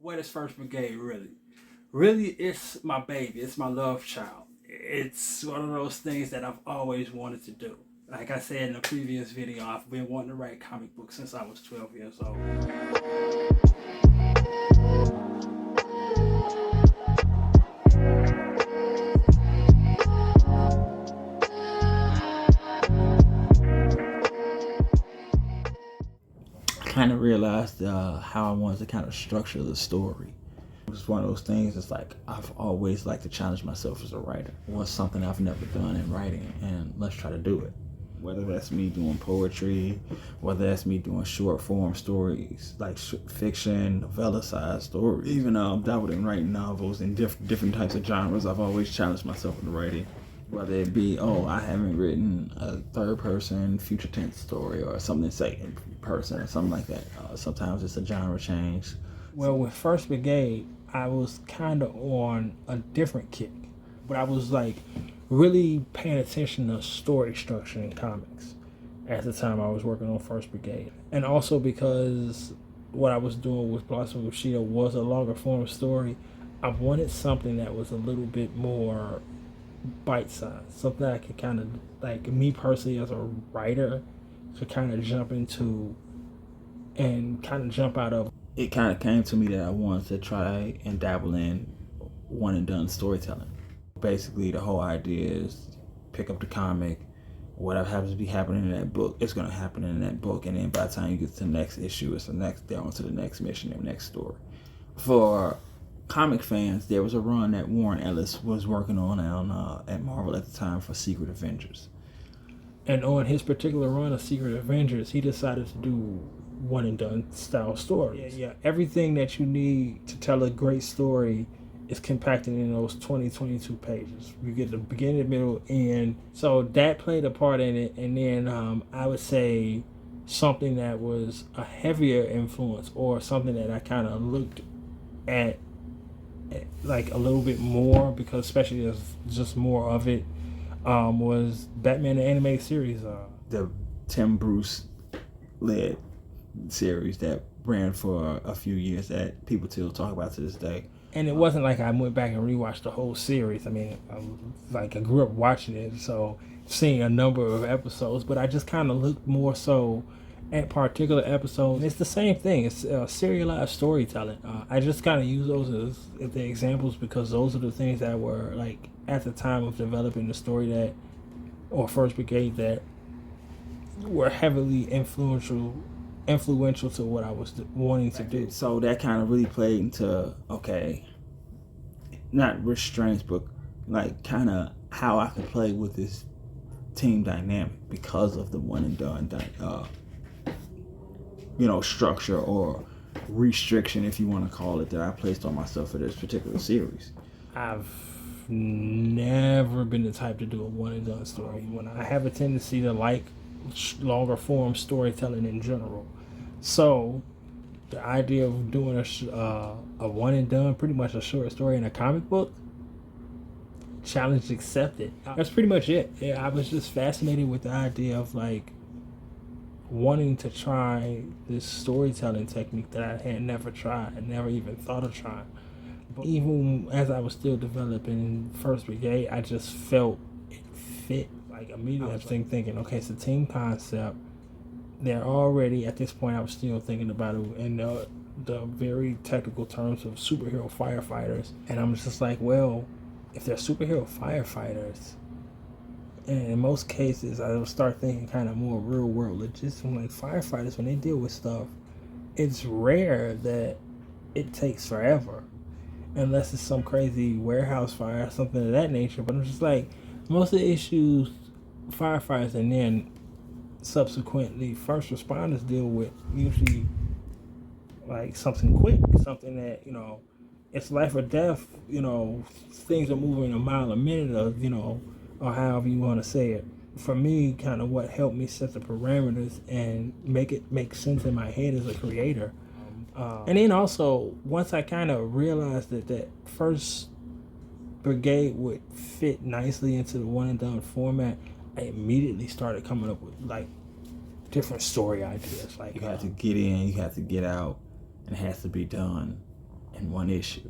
What is First Brigade really? Really, it's my baby. It's my love child. It's one of those things that I've always wanted to do. Like I said in the previous video, I've been wanting to write comic books since I was 12 years old. Kind of realized how I wanted to kind of structure the story. It was one of those things. It's like I've always liked to challenge myself as a writer. What's something I've never done in writing, and let's try to do it. Whether that's me doing poetry, whether that's me doing short form stories like fiction, novella-sized stories, even dabbled in writing novels in different types of genres. I've always challenged myself in writing. Whether it be, I haven't written a third-person future tense story or something second person or something like that. Sometimes it's a genre change. Well, with First Brigade, I was kind of on a different kick, but I was like really paying attention to story structure in comics at the time I was working on First Brigade. And also because what I was doing with Blossom of Shield was a longer form story, I wanted something that was a little bit more bite-sized, something I could kind of, like me personally as a writer, could kind of jump into and kind of jump out of. It kind of came to me that I wanted to try and dabble in one and done storytelling. Basically, the whole idea is pick up the comic, whatever happens to be happening in that book, it's going to happen in that book, and then by the time you get to the next issue, it's they're on to the next mission and next story. For comic fans, there was a run that Warren Ellis was working on at Marvel at the time for Secret Avengers. And on his particular run of Secret Avengers, he decided to do one and done style stories. Yeah. Everything that you need to tell a great story is compacted in those 22 pages. You get the beginning, middle, end. So that played a part in it. And then I would say something that was a heavier influence, or something that I kind of looked at like a little bit more, because especially there's just more of it, was Batman the Animated Series. The Tim Bruce led series that ran for a few years that people still talk about to this day. And it wasn't like I went back and rewatched the whole series. I mean, I grew up watching it, so seeing a number of episodes, but I just kind of looked more so at particular episodes. It's the same thing. It's serialized storytelling. I just kind of use those as the examples because those are the things that were like at the time of developing the story or First Brigade, that were heavily influential to what I was wanting to do. So that kind of really played into, not restraints, but like kind of how I could play with this team dynamic because of the one and done structure or restriction, if you want to call it, that I placed on myself for this particular series. I've never been the type to do a one and done story. When I have a tendency to like longer form storytelling in general. So the idea of doing a one and done, pretty much a short story in a comic book, challenge accepted. That's pretty much it. Yeah, I was just fascinated with the idea of like wanting to try this storytelling technique that I had never tried and never even thought of trying. But even as I was still developing First Brigade, I just felt it fit. Like immediately I was thinking, okay, it's a team concept. They're already, at this point I was still thinking about it in the very technical terms of superhero firefighters. And I'm just like, well, if they're superhero firefighters, and in most cases I will start thinking kind of more real world logistics. Like firefighters, when they deal with stuff, it's rare that it takes forever, unless it's some crazy warehouse fire or something of that nature. But I'm just like, most of the issues firefighters and then subsequently first responders deal with usually like something quick, something that, it's life or death, things are moving a mile a minute, or however you want to say it. For me, kind of what helped me set the parameters and make it make sense in my head as a creator. And then also, once I kind of realized that First Brigade would fit nicely into the one and done format, I immediately started coming up with like different story ideas. Like you have to get in, you have to get out, and it has to be done in one issue.